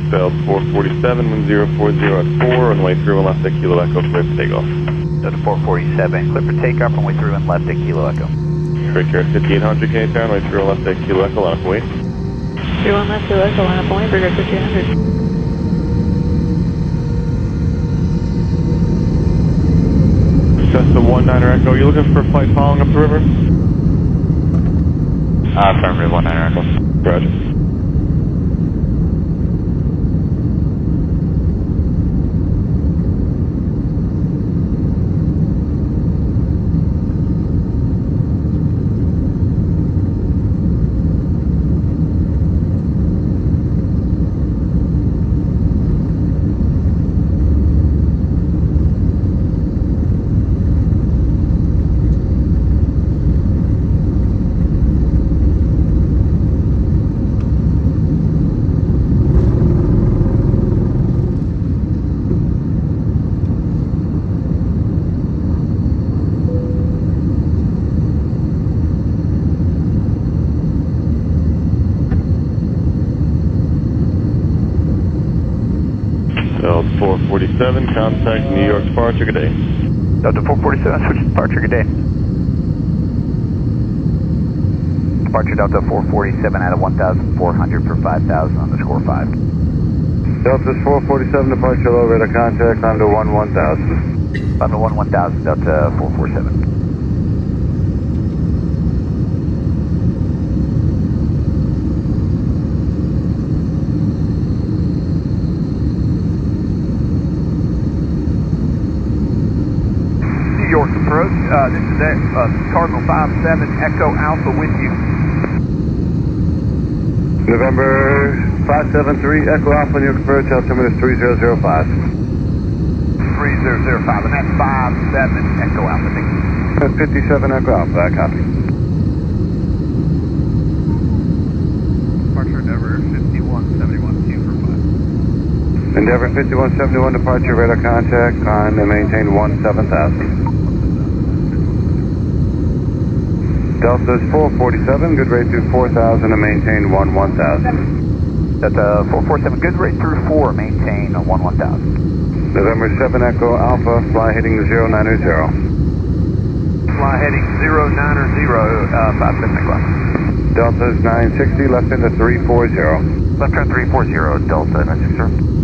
Bell 447, 1040 at 4, runway 31 left at Kilo Echo, clear for takeoff. Delta 447, clear for takeoff, runway 31 left at Kilo Echo. Break here, 5800 K, runway 31 left at Kilo Echo, line up wait. 31 left, Kilo Echo, line up wait, break here, 5800. Cessna 19er Echo, you looking for a flight following up the river? Affirmative, 19er Echo. Roger. Delta 447, contact New York departure, good day. Delta 447, switch departure, good day. Departure Delta 447 out of 1,400 for 5,000 on the score 5. Delta 447, departure low radar contact, climb to 11000. Climb to 11000, Delta 447. York approach, this is Cardinal 57 Echo Alpha with you. November 573 Echo Alpha, New York approach, altimeter 3005. 3005, and that's 57 Echo Alpha, thank you. 57 Echo Alpha, I copy. Departure Endeavor 5171, Q for 5. Endeavor 5171, departure radar contact, climb and maintain 17000. Delta's 447, good rate through 4000 and maintain 1000. That's 447, good rate through 4, maintain 1000. November 7 Echo Alpha, fly heading 090. Fly heading 090, 57 o'clock. Delta's 960, left into 340. Left turn 340, Delta 960.